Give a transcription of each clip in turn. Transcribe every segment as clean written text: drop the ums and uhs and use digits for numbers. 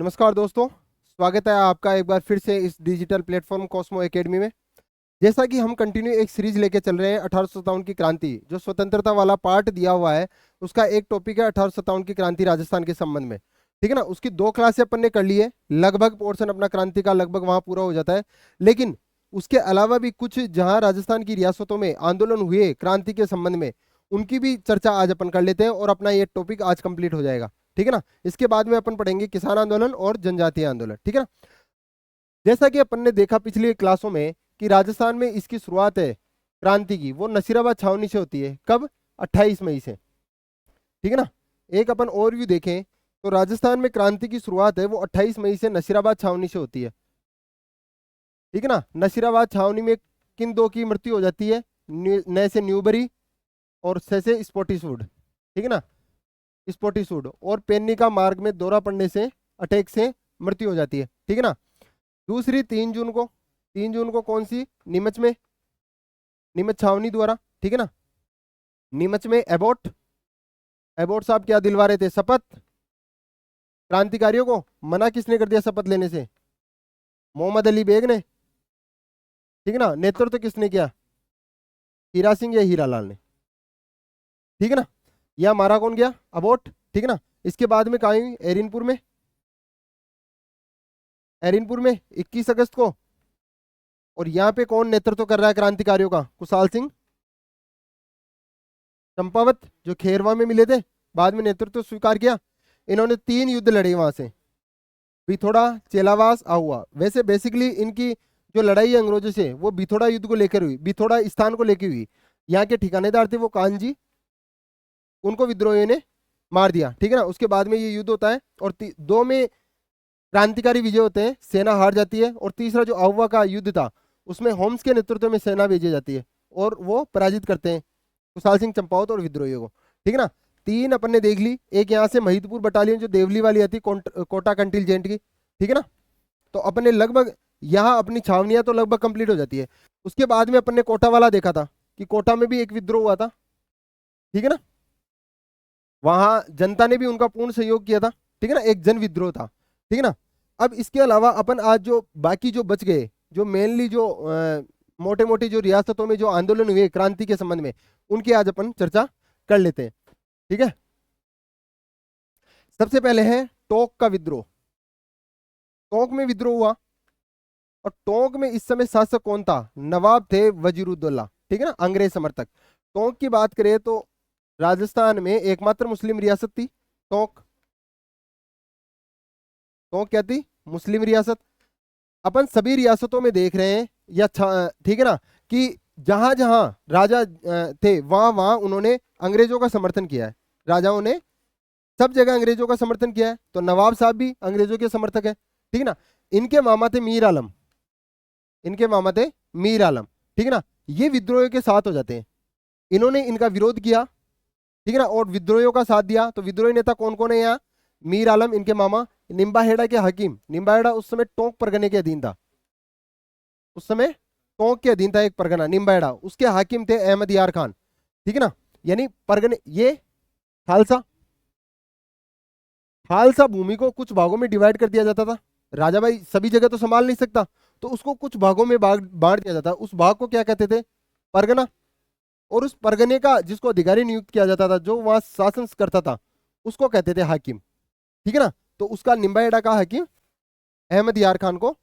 नमस्कार दोस्तों, स्वागत है आपका एक बार फिर से इस डिजिटल प्लेटफॉर्म कॉस्मो एकेडमी में। जैसा कि हम कंटिन्यू एक सीरीज लेके चल रहे हैं 1857 की क्रांति, जो स्वतंत्रता वाला पार्ट दिया हुआ है उसका एक टॉपिक है 1857 की क्रांति राजस्थान के संबंध में। ठीक है ना। उसकी 2 क्लासें अपन ने कर ली है, लगभग पोर्शन अपना क्रांति का लगभग वहां पूरा हो जाता है। लेकिन उसके अलावा भी कुछ जहां राजस्थान की रियासतों में आंदोलन हुए क्रांति के संबंध में, उनकी भी चर्चा आज अपन कर लेते हैं और अपना ये टॉपिक आज कंप्लीट हो जाएगा। ठीक है ना। इसके बाद में अपन पढ़ेंगे किसान आंदोलन और जनजातीय आंदोलन। ठीक है ना। जैसा कि अपन ने देखा पिछली क्लासों में कि राजस्थान में इसकी शुरुआत है क्रांति की, वो नसीराबाद छावनी से होती है। कब? 28 मई से। ठीक है ना। एक अपन ओवरव्यू देखें तो राजस्थान में क्रांति की शुरुआत है वो 28 मई से नसीराबाद छावनी से होती है। ठीक है ना। नसीराबाद छावनी में किन दो की मृत्यु हो जाती है? न से न्यूबरी और से स्पॉटिसवुड। ठीक है ना। स्पॉटिसवुड और पेन्निका मार्ग में दौरा पड़ने से, अटैक से मृत्यु हो जाती है। ठीक है ना। दूसरी 3 जून को, 3 जून को कौन सी? नीमच में, नीमच छावनी द्वारा। ठीक है ना। नीमच में एबोट, एबोट साहब क्या दिलवा रहे थे? शपथ। क्रांतिकारियों को मना किसने कर दिया शपथ लेने से? मोहम्मद अली बेग ने। ठीक है ना। नेतृत्व किसने किया? हीरा सिंह या हीरालाल ने। ठीक है ना। यह मारा कौन गया? अबोट। ठीक है ना। इसके बाद में कहा? एरिनपुर में, एरिनपुर में 21 अगस्त को। और यहाँ पे कौन नेतृत्व कर रहा है क्रांतिकारियों का? कुशाल सिंह चंपावत, जो खेरवा में मिले थे, बाद में नेतृत्व स्वीकार किया। इन्होंने 3 युद्ध लड़े वहां से, बिथोड़ा, चेलावास, आहुआ। वैसे बेसिकली इनकी जो लड़ाई है अंग्रेजों से वो बिथोड़ा युद्ध को लेकर हुई, बिथोड़ा स्थान को लेकर हुई। यहाँ के ठिकानेदार थे वो कानजी, उनको विद्रोहियों ने मार दिया। ठीक है ना। उसके बाद में ये युद्ध होता है और 2 में क्रांतिकारी विजय होते हैं, सेना हार जाती है। और तीसरा जो आहुआ का युद्ध था उसमें होम्स के नेतृत्व में सेना भेजी जाती है और वो पराजित करते हैं कुशाल सिंह चंपावत और विद्रोहियों को। ठीक है ना। 3 अपन ने देख ली। एक यहाँ से महिदपुर बटालियन जो देवली वाली आती, कोटा कंटिलजेंट की। ठीक है ना। तो अपन ने लगभग यहाँ अपनी छावनियां तो लगभग कंप्लीट हो जाती है। उसके बाद में अपन ने कोटा वाला देखा था कि कोटा में भी एक विद्रोह हुआ था। ठीक है ना। वहां जनता ने भी उनका पूर्ण सहयोग किया था। ठीक है ना। एक जन विद्रोह था। ठीक है ना। अब इसके अलावा अपन आज जो बाकी जो बच गए, जो मेनली जो मोटे मोटे जो रियासतों में जो आंदोलन हुए क्रांति के संबंध में, उनकी आज अपन चर्चा कर लेते हैं। ठीक है। सबसे पहले है टोंक का विद्रोह। टोंक में विद्रोह हुआ और टोंक में इस समय शासक कौन था? नवाब थे वजीरुद्दौला। ठीक है ना। अंग्रेज समर्थक। टोंक की बात करें तो राजस्थान में एकमात्र मुस्लिम रियासत थी टोंक। टोंक क्या थी? मुस्लिम रियासत। अपन सभी रियासतों में देख रहे हैं या ठीक है ना, कि जहां जहां राजा थे वहां वहां उन्होंने अंग्रेजों का समर्थन किया है। राजाओं ने सब जगह अंग्रेजों का समर्थन किया है। तो नवाब साहब भी अंग्रेजों के समर्थक है। ठीक है ना। इनके मामा थे मीर आलम, इनके मामा थे मीर आलम। ठीक है ना। ये विद्रोहियों के साथ हो जाते हैं। इन्होंने इनका विरोध किया। ठीक है ना। और विद्रोहियों का साथ दिया। तो विद्रोही नेता कौन कौन है यहाँ? मीर आलम, इनके मामा, निम्बाहेड़ा के हकीम। निम्बाहेड़ा उस समय टोंक परगने के अधीन था। उस समय टोंक के अधीन था एक परगना निम्बाहेड़ा, उसके हाकिम थे अहमद यार खान। ठीक है ना। यानी परगने, ये खालसा, खालसा भूमि को कुछ भागों में डिवाइड कर दिया जाता था। राजा भाई सभी जगह तो संभाल नहीं सकता, तो उसको कुछ भागों में बांट दिया जाता। उस भाग को क्या कहते थे? परगना। और उस परगने का जिसको अधिकारी नियुक्त किया जाता था, जो वहां शासन करता था, उसको कहते थे हाकिम। ठीक है ना। तो उसका निम्बाहेड़ा का हाकिम अहमद यार खान को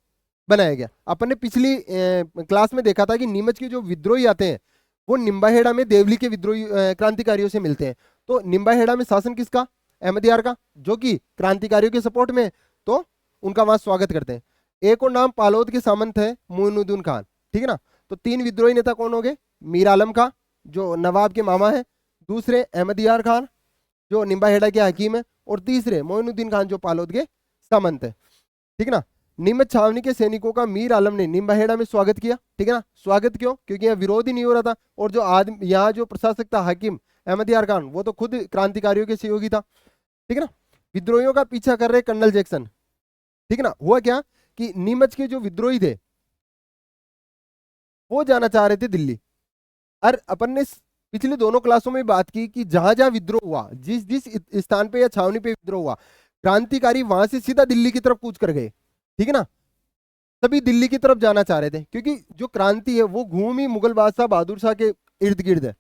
बनाया गया। अपन ने पिछली क्लास में देखा था कि नीमच के जो विद्रोही आते हैं वो निम्बाहेड़ा में देवली के विद्रोही क्रांतिकारियों से मिलते हैं। तो निम्बाहेड़ा में शासन किसका? अहमद यार का, जो कि क्रांतिकारियों के सपोर्ट में है। तो उनका वहां स्वागत करते हैं। एक और नाम पालोद के सामंत है मोइनुद्दीन खान। ठीक है ना। तो 3 विद्रोही नेता कौन हो गए? मीर आलम का, जो नवाब के मामा है। दूसरे अहमद यार खान, जो निम्बाहेड़ा के हकीम है। और तीसरे मोइनुद्दीन खान, जो पालोद के सामंत है। ठीक है ना। नीमच छावनी के सैनिकों का मीर आलम ने निम्बाहेड़ा में स्वागत किया। ठीक है ना। स्वागत क्यों? क्योंकि यहाँ विरोध ही नहीं हो रहा था। और जो आदमी यहाँ जो प्रशासक था हाकिम अहमद यार खान, वो तो खुद क्रांतिकारियों के सहयोगी था। ठीक है ना। विद्रोहियों का पीछा कर रहे कर्नल जैक्सन। ठीक है ना। हुआ क्या कि नीमच के जो विद्रोही थे वो जाना चाह रहे थे दिल्ली। और अपन ने पिछले दोनों क्लासों में बात की कि जहां जहां विद्रोह हुआ, जिस जिस स्थान पे या छावनी पे विद्रोह हुआ, क्रांतिकारी वहां से सीधा दिल्ली की तरफ कूच कर गए, ठीक है ना। सभी दिल्ली की तरफ जाना चाह रहे थे, क्योंकि जो क्रांति है वो घूम ही मुगल बादशाह बहादुर शाह के इर्द गिर्द है,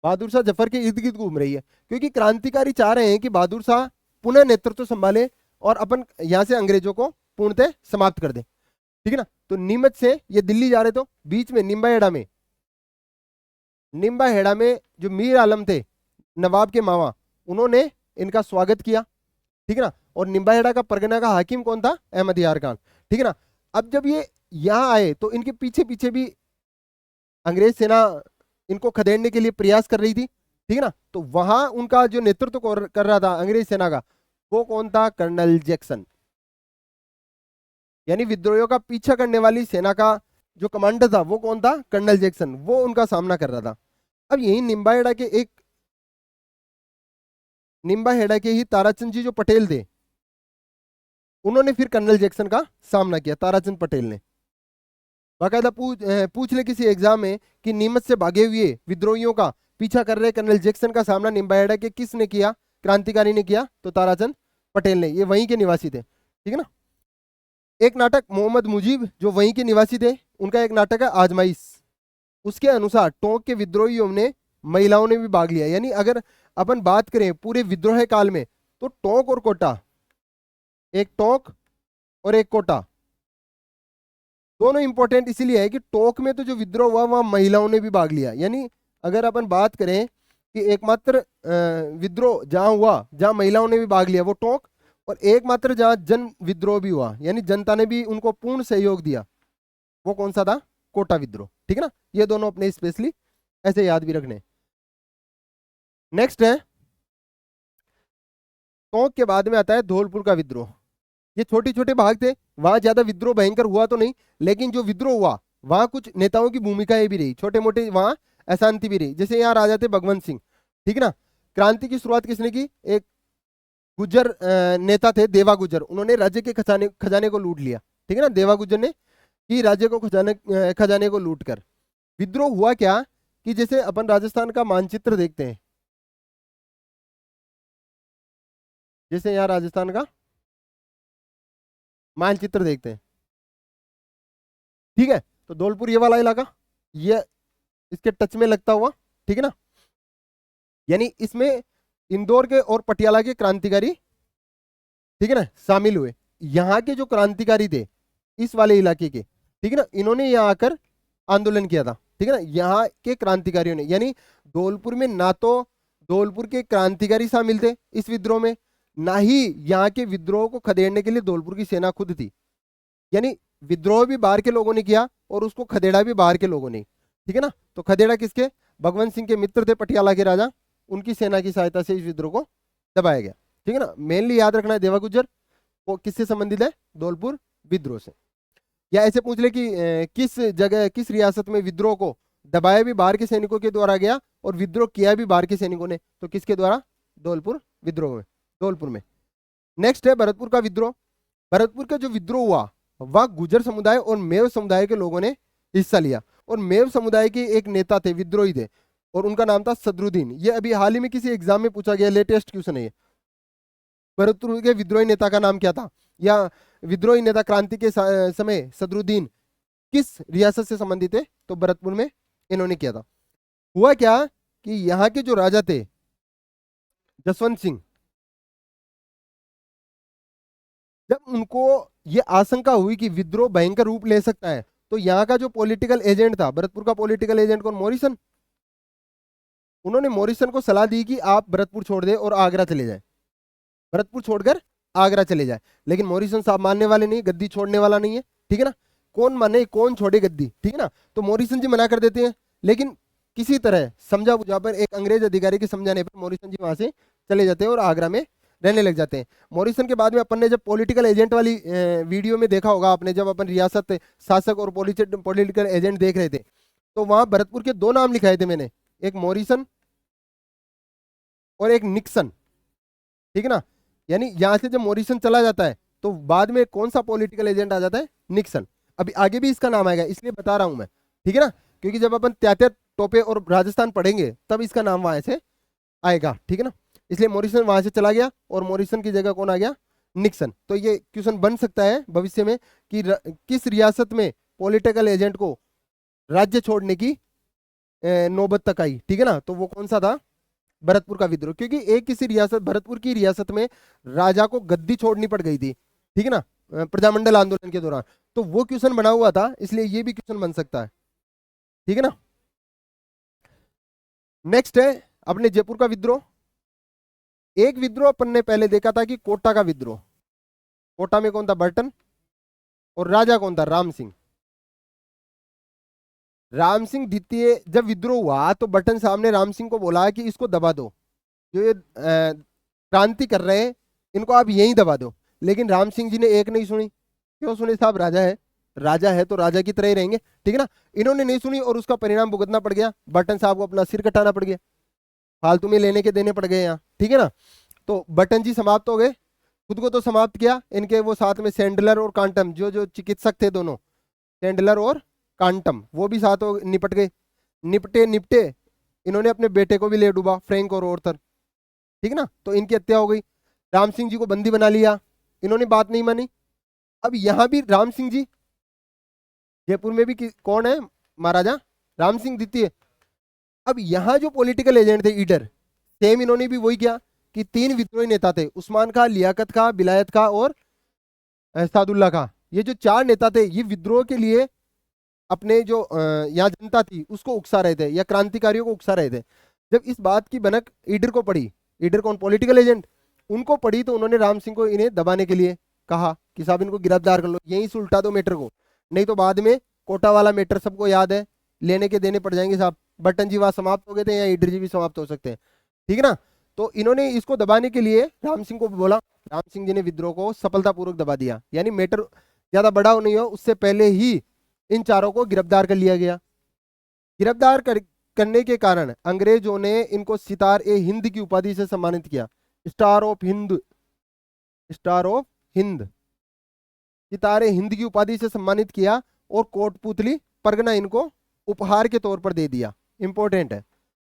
बहादुर शाह जफर के इर्द गिर्द घूम रही है, क्योंकि क्रांतिकारी चाह रहे हैं कि बहादुर शाह पुनः नेतृत्व संभाले और अपन यहाँ से अंग्रेजों को पूर्णतः समाप्त कर दे, ठीक है ना। तो नीमच से ये दिल्ली जा रहे, तो बीच में निम्बा हेड़ा में जो मीर आलम थे, नवाब के मामा, उन्होंने इनका स्वागत किया, ठीक है ना। और निम्बा हेड़ा का परगना का हाकिम कौन था? अहमद यार खान, ठीक है ना। अब जब ये यहाँ आए तो इनके पीछे पीछे भी अंग्रेज सेना इनको खदेड़ने के लिए प्रयास कर रही थी, ठीक है ना। तो वहां उनका जो नेतृत्व कर रहा था अंग्रेज सेना का, वो कौन था? Colonel Jackson. यानी विद्रोहियों का पीछा करने वाली सेना का जो कमांडर था वो कौन था? कर्नल जैक्सन, वो उनका सामना कर रहा था। अब यही निम्बा हेड़ा के ही ताराचंद जी जो पटेल थे, उन्होंने फिर कर्नल जैक्सन का सामना किया, ताराचंद पटेल ने। बाकायदा पूछ ले किसी एग्जाम में कि नीमच से भागे हुए विद्रोहियों का पीछा कर रहे कर्नल जैक्सन का सामना निम्बा हेड़ा के किसने किया? क्रांतिकारी ने किया, तो ताराचंद पटेल ने। ये वहीं के निवासी थे, ठीक है ना। एक नाटक मोहम्मद मुजीब जो वहीं के निवासी थे, उनका एक नाटक है आजमाइश। उसके अनुसार टोंक के विद्रोहियों ने, महिलाओं ने भी भाग लिया। यानी अगर अपन बात करें पूरे विद्रोह काल में, तो टोंक और कोटा, एक टोंक और एक कोटा, दोनों इंपॉर्टेंट इसीलिए है कि टोंक में तो जो विद्रोह हुआ वहां महिलाओं ने भी भाग लिया। यानी अगर अपन बात करें कि एकमात्र विद्रोह जहां हुआ जहां महिलाओं ने भी भाग लिया वो टोंक, और एकमात्र जहां जन विद्रोह भी हुआ यानी जनता ने भी उनको पूर्ण सहयोग दिया, वो कौन सा था? कोटा विद्रोह, ठीक है ना। ये दोनों अपने स्पेशली ऐसे याद भी रखने। नेक्स्ट है, टोंक के बाद में आता है धौलपुर का विद्रोह। ये छोटे छोटे भाग थे, वहां ज्यादा विद्रोह भयंकर हुआ तो नहीं, लेकिन जो विद्रोह हुआ वहां कुछ नेताओं की भूमिकाएं भी रही, छोटे मोटे वहां अशांति भी रही। जैसे यहाँ राजा थे भगवंत सिंह, ठीक है ना। क्रांति की शुरुआत किसने की? एक गुज्जर नेता थे देवा गुज्जर, उन्होंने राज्य के खजाने को लूट लिया, ठीक है ना। देवा गुज्जर ने कि राज्य को खजाने को लूट कर। विद्रोह हुआ क्या कि जैसे अपन राजस्थान का मानचित्र देखते हैं, जैसे यहाँ राजस्थान का मानचित्र देखते हैं, ठीक है। तो धौलपुर ये वाला इलाका, ये इसके टच में लगता हुआ, ठीक है ना। यानी इसमें इंदौर के और पटियाला के क्रांतिकारी, ठीक है ना, शामिल हुए। यहाँ के जो क्रांतिकारी थे इस वाले इलाके के, ठीक है ना, इन्होंने यहाँ आकर आंदोलन किया था, ठीक है ना। यहाँ के क्रांतिकारियों ने, यानी धौलपुर में ना तो धौलपुर के क्रांतिकारी शामिल थे इस विद्रोह में, ना ही यहाँ के विद्रोह को खदेड़ने के लिए धौलपुर की सेना खुद थी। यानी विद्रोह भी बाहर के लोगों ने किया और उसको खदेड़ा भी बाहर के लोगों ने, ठीक है ना। तो खदेड़ा किसके? भगवंत सिंह के मित्र थे पटियाला के राजा, उनकी सेना की सहायता से इस विद्रोह को दबाया गया, ठीक है ना। मेनली याद रखना है देवा गुज्जर वो किससे संबंधित है? धौलपुर विद्रोह से। या ऐसे पूछ ले कि किस जगह किस रियासत में विद्रोह को दबाया भी बाहर के सैनिकों के द्वारा गया और विद्रोह किया भी बाहर के सैनिकों ने, तो किसके द्वारा? धौलपुर विद्रोह में, धौलपुर में। नेक्स्ट है भरतपुर का विद्रोह। भरतपुर का जो विद्रोह हुआ वह गुर्जर समुदाय और मेव समुदाय के लोगों ने हिस्सा लिया, और मेव समुदाय के एक नेता थे, विद्रोही थे, और उनका नाम था सदरुद्दीन। ये अभी हाल ही में किसी एग्जाम में पूछा गया, लेटेस्ट क्वेश्चन है ये। भरतपुर के विद्रोही नेता का नाम क्या था? या विद्रोही नेता क्रांति के समय सदरुद्दीन किस रियासत से संबंधित थे? तो भरतपुर में इन्होंने किया था। हुआ क्या कि यहाँ के जो राजा थे जसवंत सिंह, जब उनको ये आशंका हुई कि विद्रोह भयंकर रूप ले सकता है, तो यहाँ का जो पॉलिटिकल एजेंट था, भरतपुर का पॉलिटिकल एजेंट कौन? मॉरिसन। उन्होंने मॉरिसन को सलाह दी कि आप भरतपुर छोड़ दे और आगरा चले जाए, भरतपुर छोड़कर आगरा चले जाए। लेकिन मॉरिसन साहब मानने वाले नहीं, गद्दी छोड़ने वाला नहीं है, ठीक है ना। कौन माने, कौन छोड़े गद्दी, ठीक है ना। तो मॉरिसन जी मना कर देते हैं, लेकिन किसी तरह समझा बुझा पर एक अंग्रेज अधिकारी के समझाने पर मॉरिसन जी वहां से चले जाते हैं और आगरा में रहने लग जाते हैं। मॉरिसन के बाद में अपन ने जब पॉलिटिकल एजेंट वाली वीडियो में देखा होगा आपने, जब अपन रियासत शासक और पॉलिटिकल एजेंट देख रहे थे, तो वहां भरतपुर के दो नाम लिखाए थे मैंने, एक मॉरिसन और एक निक्सन, ठीक है ना। यानी यहां से जब मॉरिसन चला जाता है तो बाद में कौन सा पॉलिटिकल एजेंट आ जाता है? निक्सन। अभी आगे भी इसका नाम आएगा, इसलिए बता रहा हूं मैं, ठीक है ना, क्योंकि जब अपन त्यात्या टोपे और राजस्थान पढ़ेंगे तब इसका नाम वहां से आएगा, ठीक है ना। इसलिए मॉरिसन वहां से चला गया और मॉरिसन की जगह कौन आ गया, निक्सन। तो ये क्वेश्चन बन सकता है भविष्य में कि किस रियासत में पॉलिटिकल एजेंट को राज्य छोड़ने की नौबत तक आई, ठीक है ना। तो वो कौन सा था, भरतपुर का विद्रोह, क्योंकि एक किसी रियासत, भरतपुर की रियासत में राजा को गद्दी छोड़नी पड़ गई थी, ठीक है ना, प्रजामंडल आंदोलन के दौरान। तो वो क्वेश्चन बना हुआ था, इसलिए ये भी क्वेश्चन बन सकता है, ठीक है ना। नेक्स्ट है अपने जयपुर का विद्रोह। एक विद्रोह अपन ने पहले देखा था कि कोटा का विद्रोह। कोटा में कौन था, बर्टन, और राजा कौन था, राम सिंह। राम सिंह द्वितीय जब विद्रोह हुआ तो बर्टन साहब ने राम सिंह को बोला कि इसको दबा दो, जो ये क्रांति कर रहे हैं इनको आप यहीं दबा दो। लेकिन राम सिंह जी ने एक नहीं सुनी। क्यों सुनी साहब, राजा है, राजा है तो राजा की तरह ही रहेंगे, ठीक है ना। इन्होंने नहीं सुनी और उसका परिणाम भुगतना पड़ गया, बर्टन साहब को अपना सिर कटाना पड़ गया, फालतू में लेने के देने पड़ गए यहाँ, ठीक है ना। तो बर्टन जी समाप्त हो गए, खुद को तो समाप्त किया, इनके वो साथ में सैंडलर और कांटम, जो जो चिकित्सक थे दोनों, सैंडलर और कांटम, वो भी साथ निपट गए। निपटे निपटे इन्होंने अपने बेटे को भी ले डूबा, फ्रैंक और ऑर्थर, ठीक है ना। तो इनकी हत्या हो गई। राम सिंह जी को बंदी बना लिया, इन्होंने बात नहीं मानी। अब यहां भी राम सिंह जी, जयपुर में भी कौन है, महाराजा राम सिंह द्वितीय। अब यहां जो पॉलिटिकल एजेंट थे ईडर, सेम इन्होंने भी वही किया कि 3 विद्रोही नेता थे, उस्मान खां, लियाकत खां, बिलायत खां और सादुल्ला खां। ये जो 4 नेता थे ये विद्रोह के लिए अपने जो यहाँ जनता थी उसको उकसा रहे थे या क्रांतिकारियों को उकसा रहे थे। जब इस बात की भनक ईडर को पड़ी, ईडर कौन, पॉलिटिकल एजेंट, उनको पड़ी, तो उन्होंने राम सिंह को इन्हें दबाने के लिए कहा कि साहब इनको गिरफ्तार कर लो, यहीं से उल्टा दो मैटर को, नहीं तो बाद में कोटा वाला मैटर सबको याद है, लेने के देने पड़ जाएंगे साहब। बटन जी वहां समाप्त हो गए थे, या ईडर जी भी समाप्त हो सकते हैं, ठीक है ना। तो इन्होंने इसको दबाने के लिए राम सिंह को बोला, राम सिंह जी ने विद्रोह को सफलतापूर्वक दबा दिया, यानी मैटर ज्यादा बड़ा नहीं हो उससे पहले ही इन चारों को गिरफ्तार कर लिया गया। करने के कारण अंग्रेजों ने इनको सितार ए हिंद की उपाधि से सम्मानित किया, star of Hind, star of Hind, सितारे हिंद की उपाधि से सम्मानित किया, और कोटपुतली परगना इनको उपहार के तौर पर दे दिया। इंपॉर्टेंट है,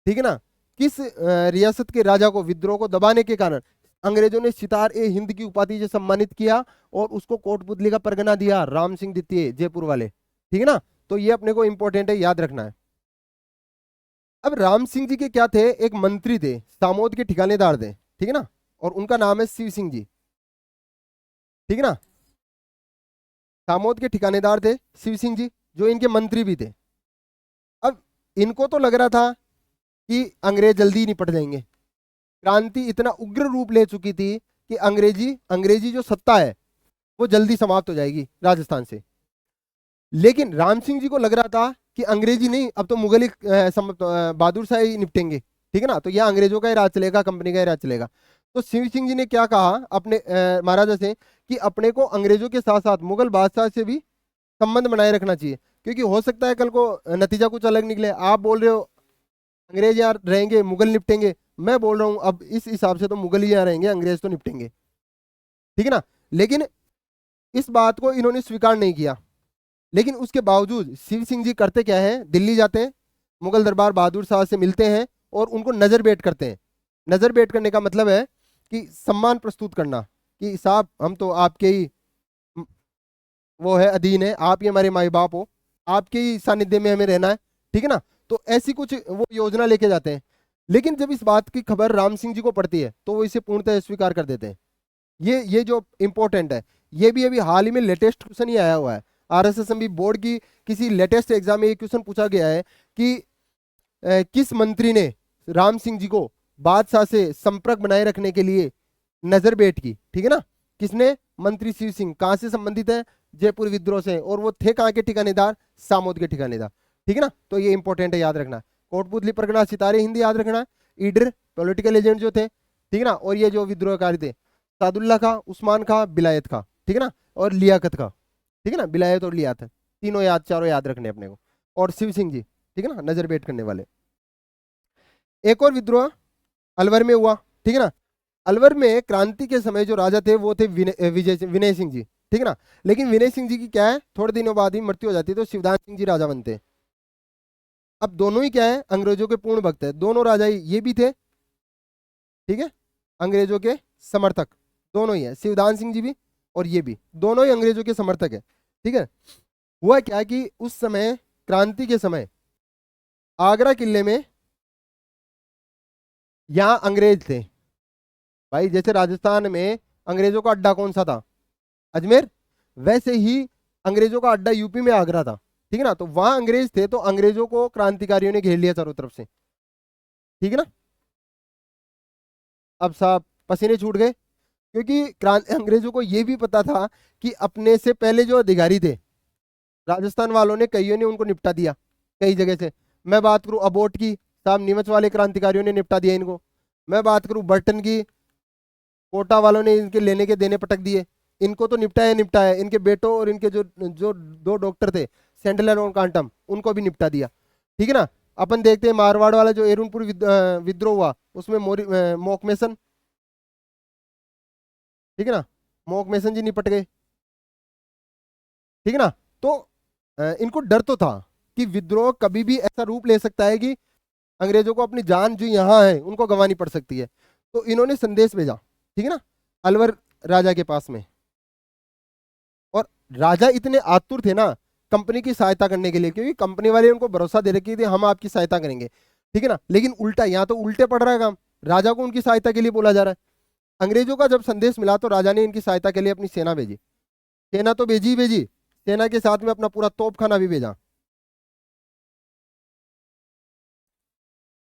ठीक है ना। किस रियासत के राजा को विद्रोह को दबाने के कारण अंग्रेजों ने सितार ए हिंद की उपाधि से सम्मानित किया और उसको कोटपुतली का परगना दिया, राम सिंह द्वितीय जयपुर वाले, ठीक है ना। तो ये अपने को इंपॉर्टेंट है, याद रखना है। अब राम सिंह जी के क्या थे, एक मंत्री थे, सामोद के ठिकानेदार थे, ठीक है ना, और उनका नाम है शिव सिंह जी, ठीक है ना। सामोद के ठिकानेदार थे शिव सिंह जी, जो इनके मंत्री भी थे। अब इनको तो लग रहा था कि अंग्रेज जल्दी निपट जाएंगे, क्रांति इतना उग्र रूप ले चुकी थी कि अंग्रेजी जो सत्ता है वो जल्दी समाप्त हो जाएगी राजस्थान से। लेकिन राम सिंह जी को लग रहा था कि अंग्रेजी नहीं, अब तो मुगल ही बहादुर शाह ही निपटेंगे, ठीक है ना। तो यह अंग्रेजों का ही राज चलेगा, कंपनी का ही राज चलेगा। तो शिव सिंह जी ने क्या कहा अपने महाराजा से कि अपने को अंग्रेजों के साथ साथ मुगल बादशाह से भी संबंध बनाए रखना चाहिए, क्योंकि हो सकता है कल को नतीजा कुछ अलग निकले। आप बोल रहे हो अंग्रेज यहाँ रहेंगे, मुगल निपटेंगे, मैं बोल रहा हूँ अब इस हिसाब से तो मुगल ही यहाँ रहेंगे, अंग्रेज तो निपटेंगे, ठीक है ना। लेकिन इस बात को इन्होंने स्वीकार नहीं किया। लेकिन उसके बावजूद शिव सिंह जी करते क्या है, दिल्ली जाते हैं, मुगल दरबार बहादुर शाह से मिलते हैं और उनको नजर भेंट करते हैं। नजर भेंट करने का मतलब है कि सम्मान प्रस्तुत करना कि साहब हम तो आपके ही वो है अधीन है, आप ही हमारे माई बाप हो, आपके ही सानिध्य में हमें रहना है, ठीक है ना। तो ऐसी कुछ वो योजना लेके जाते हैं। लेकिन जब इस बात की खबर राम सिंह जी को पड़ती है तो वो इसे पूर्णतः स्वीकार कर देते हैं। ये जो इंपॉर्टेंट है, ये भी अभी हाल ही में लेटेस्ट क्वेश्चन ही आया हुआ है, आरएसएसएमबी बोर्ड की किसी लेटेस्ट एग्जाम में ये क्वेश्चन पूछा गया है कि किस मंत्री ने राम सिंह जी को बादशाह से संपर्क बनाए रखने के लिए नजर भेंट की, ठीक है ना। किसने, मंत्री शिव सिंह, कहां से संबंधित है, जयपुर विद्रोह से, और वो थे कहां के ठिकानेदार, सामोद के ठिकानेदार, ठीक है ना। तो ये इंपॉर्टेंट है, याद रखना। कोटपुतली परगना, सितारे हिंद याद रखना, ईडर पॉलिटिकल एजेंट जो थे, ठीक है ना, और ये जो विद्रोहकारी थे सादुल्ला खां, उस्मान खां, बिलायत खां, ठीक है ना, और लियाकत खां, ठीक है ना, बिलायत और लियाकत, तीनों याद, चारों याद रखने अपने को, और शिव सिंह जी, ठीक है ना, नजर भेंट करने वाले। एक और विद्रोह अलवर में हुआ, ठीक है ना। अलवर में क्रांति के समय जो राजा थे वो थे विनय सिंह जी, ठीक है ना। लेकिन विनय सिंह जी की क्या है, थोड़े दिनों बाद ही मृत्यु हो जाती है, तो शिवदान सिंह जी राजा बनते हैं। अब दोनों ही क्या है, अंग्रेजों के पूर्ण भक्त है, दोनों राजा ये भी थे, ठीक है, अंग्रेजों के समर्थक, दोनों ही है, शिवदान सिंह जी भी और ये भी, दोनों ही अंग्रेजों के समर्थक है। ठीक है। हुआ क्या कि उस समय क्रांति के समय आगरा किले में यहां अंग्रेज थे भाई। जैसे राजस्थान में अंग्रेजों का अड्डा कौन सा था, अजमेर, वैसे ही अंग्रेजों का अड्डा यूपी में आगरा था। ठीक है ना। तो वहां अंग्रेज थे, तो अंग्रेजों को क्रांतिकारियों ने घेर लिया चारों तरफ से। ठीक है ना। अब साहब पसीने छूट गए, क्योंकि अंग्रेजों को यह भी पता था कि अपने से पहले जो अधिकारी थे राजस्थान वालों ने, कईयों ने उनको निपटा दिया कई जगह से। मैं बात करूं अबोट की, साहब नीमच वाले क्रांतिकारियों ने निपटा दिया इनको। मैं बात करूं बर्टन की, कोटा वालों ने इनके लेने के देने पटक दिए। इनको तो निपटाया निपटाया, इनके बेटों और इनके जो जो दो डॉक्टर थे सेंडलर और कांटम, उनको भी निपटा दिया। ठीक है ना। अपन देखते हैं मारवाड़ वाला जो एरुनपुर विद्रोह हुआ, उसमें मोकमेसन, ठीक है ना, मोकमेसन जी निपट गए। ठीक है ना। तो इनको डर तो था कि विद्रोह कभी भी ऐसा रूप ले सकता है कि अंग्रेजों को अपनी जान जो यहाँ है उनको गंवानी पड़ सकती है। तो इन्होंने संदेश भेजा, ठीक है ना, अलवर राजा के पास में। और राजा इतने आतुर थे ना कंपनी की सहायता करने के लिए, क्योंकि कंपनी वाले उनको भरोसा दे रखे थे हम आपकी सहायता करेंगे। ठीक है ना। लेकिन उल्टा, यहाँ तो उल्टे पड़ रहा है काम, राजा को उनकी सहायता के लिए बोला जा रहा है। अंग्रेजों का जब संदेश मिला तो राजा ने इनकी सहायता के लिए अपनी सेना भेजी। सेना तो भेजी ही भेजी, सेना के साथ में अपना पूरा तोपखाना भी भेजा।